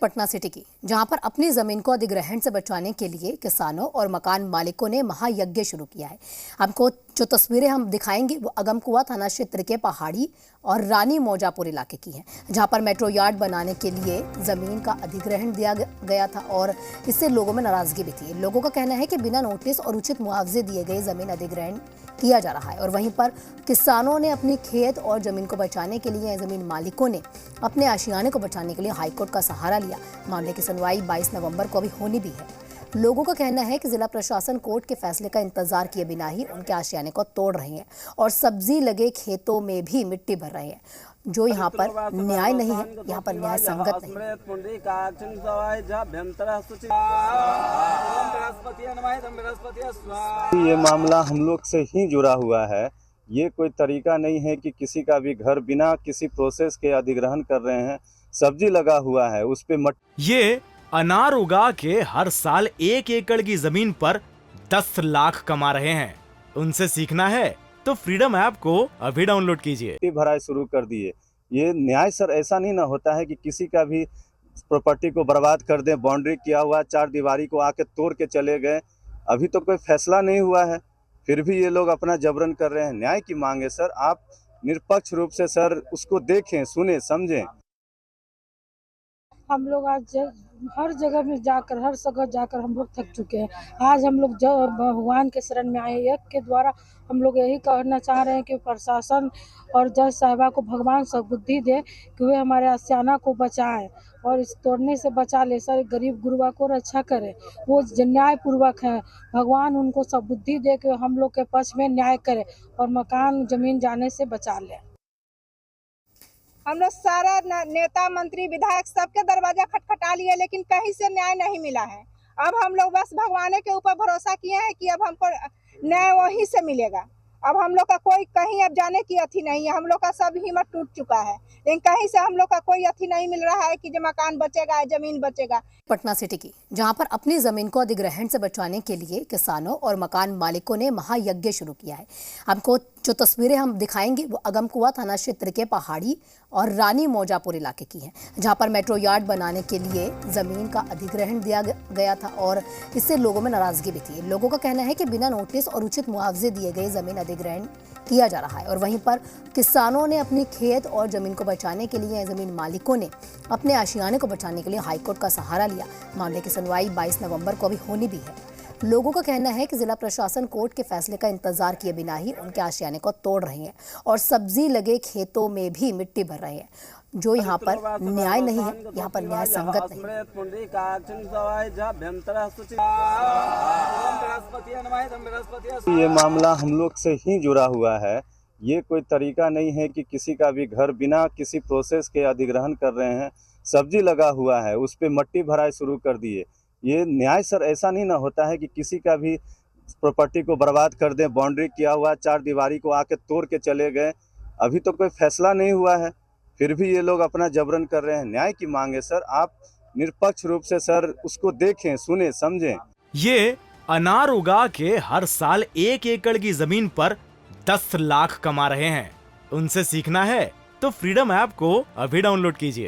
Patna city की, जहां पर अपनी जमीन को अधिग्रहण से बचाने के लिए किसानों और मकान मालिकों ने महायज्ञ शुरू किया है। हमको जो तस्वीरें हम दिखाएंगे वो अगमकुआं थाना क्षेत्र के पहाड़ी और रानी मौजापुर इलाके की हैं, जहां पर मेट्रो यार्ड बनाने के लिए जमीन का अधिग्रहण दिया गया था और इससे लोगों में नाराजगी भी थी। लोगों का कहना है कि बिना नोटिस और उचित मुआवजे दिए गए जमीन अधिग्रहण किया जा रहा है और वहीं पर किसानों ने अपनी खेत और जमीन को बचाने के लिए, जमीन मालिकों ने अपने आशियाने को बचाने के लिए हाईकोर्ट का सहारा लिया। मामले की सुनवाई 22 नवंबर को अभी होनी भी है। लोगों का कहना है कि जिला प्रशासन कोर्ट के फैसले का इंतजार किए बिना ही उनके आशियाने को तोड़ रहे हैं और सब्जी लगे खेतों में भी मिट्टी भर रहे हैं, जो यहाँ पर न्याय नहीं है, यहाँ पर न्याय संगत नहीं। ये मामला हम लोग से ही जुड़ा हुआ है। ये कोई तरीका नहीं है कि किसी का भी घर बिना किसी प्रोसेस के अधिग्रहण कर रहे हैं। सब्जी लगा हुआ है, उस पे ये अनार उगा के हर साल 1 एकड़ की जमीन पर 10 लाख कमा रहे हैं। उनसे सीखना है तो फ्रीडम ऐप को अभी डाउनलोड कीजिए। भराई शुरू कर दिए। ये न्याय सर ऐसा नहीं ना होता है कि किसी का भी प्रॉपर्टी को बर्बाद कर दें। बाउंड्री किया हुआ 4 दीवारी को आके तोड़ के चले गए। अभी तो कोई फैसला नहीं हुआ है, फिर भी ये लोग अपना जबरन कर रहे हैं। न्याय की मांग है सर, आप निष्पक्ष रूप से सर उसको देखें, सुने, समझें। हम लोग आज हर जगह में जाकर, हर जगह जाकर हम लोग थक चुके हैं। आज हम लोग जब भगवान के शरण में आए, यज्ञ के द्वारा हम लोग यही कहना चाह रहे हैं कि प्रशासन और जज साहिबा को भगवान सद्बुद्धि दे कि वे हमारे आशियाना को बचाएं और इस तोड़ने से बचा ले। सर, गरीब गुरबा को रक्षा करे, वो न्याय पूर्वक है। भगवान उनको सद्बुद्धि दे कि हम लोग के पक्ष में न्याय करे और मकान जमीन जाने से बचा ले। हम लोग सारा नेता मंत्री विधायक सबके दरवाजा खटखटा लिए, लेकिन कहीं से न्याय नहीं मिला है। अब हम लोग बस भगवान के ऊपर भरोसा किए हैं कि अब हमको न्याय वहीं से मिलेगा। अब हम लोग का कोई कहीं अब जाने की अथी नहीं है। हम लोग का सब हिम्मत टूट चुका है, लेकिन कहीं से हम लोग का कोई अथी नहीं मिल रहा है कि जो मकान बचेगा, जमीन बचेगा। पटना सिटी की, जहां पर अपनी जमीन को अधिग्रहण से बचाने के लिए किसानों और मकान मालिकों ने महायज्ञ शुरू किया है। हमको जो तस्वीरें हम दिखाएंगे वो अगमकुआं थाना क्षेत्र के पहाड़ी और रानी मौजापुर इलाके की हैं, जहां पर मेट्रो यार्ड बनाने के लिए जमीन का अधिग्रहण दिया गया था और इससे लोगों में नाराजगी भी थी। लोगों का कहना है कि बिना नोटिस और उचित मुआवजे दिए गए जमीन अधिग्रहण किया जा रहा है और वहीं पर किसानों ने अपनी खेत और जमीन को बचाने के लिए, जमीन मालिकों ने अपने आशियाने को बचाने के लिए हाईकोर्ट का सहारा लिया। मामले की सुनवाई 22 नवंबर को अभी होनी भी है। लोगों का कहना है कि जिला प्रशासन कोर्ट के फैसले का इंतजार किए बिना ही उनके आशियाने को तोड़ रहे हैं और सब्जी लगे खेतों में भी मिट्टी भर रहे हैं, जो यहाँ पर न्याय नहीं है, यहाँ पर न्याय संगत नहीं। ये मामला हम लोग से ही जुड़ा हुआ है। ये कोई तरीका नहीं है कि किसी का भी घर बिना किसी प्रोसेस के अधिग्रहण कर रहे हैं। सब्जी लगा हुआ है, उस पे मट्टी भराई शुरू कर दिए। ये न्याय सर ऐसा नहीं ना होता है कि किसी का भी प्रॉपर्टी को बर्बाद कर दें। बाउंड्री किया हुआ 4 दीवारी को आके तोड़ के चले गए। अभी तो कोई फैसला नहीं हुआ है, फिर भी ये लोग अपना जबरन कर रहे हैं। न्याय की मांग है सर, आप निष्पक्ष रूप से सर उसको देखें, सुने, समझें। ये अनार उगा के हर साल 1 एकड़ की जमीन पर 10 लाख कमा रहे हैं। उनसे सीखना है तो फ्रीडम ऐप को अभी डाउनलोड कीजिए।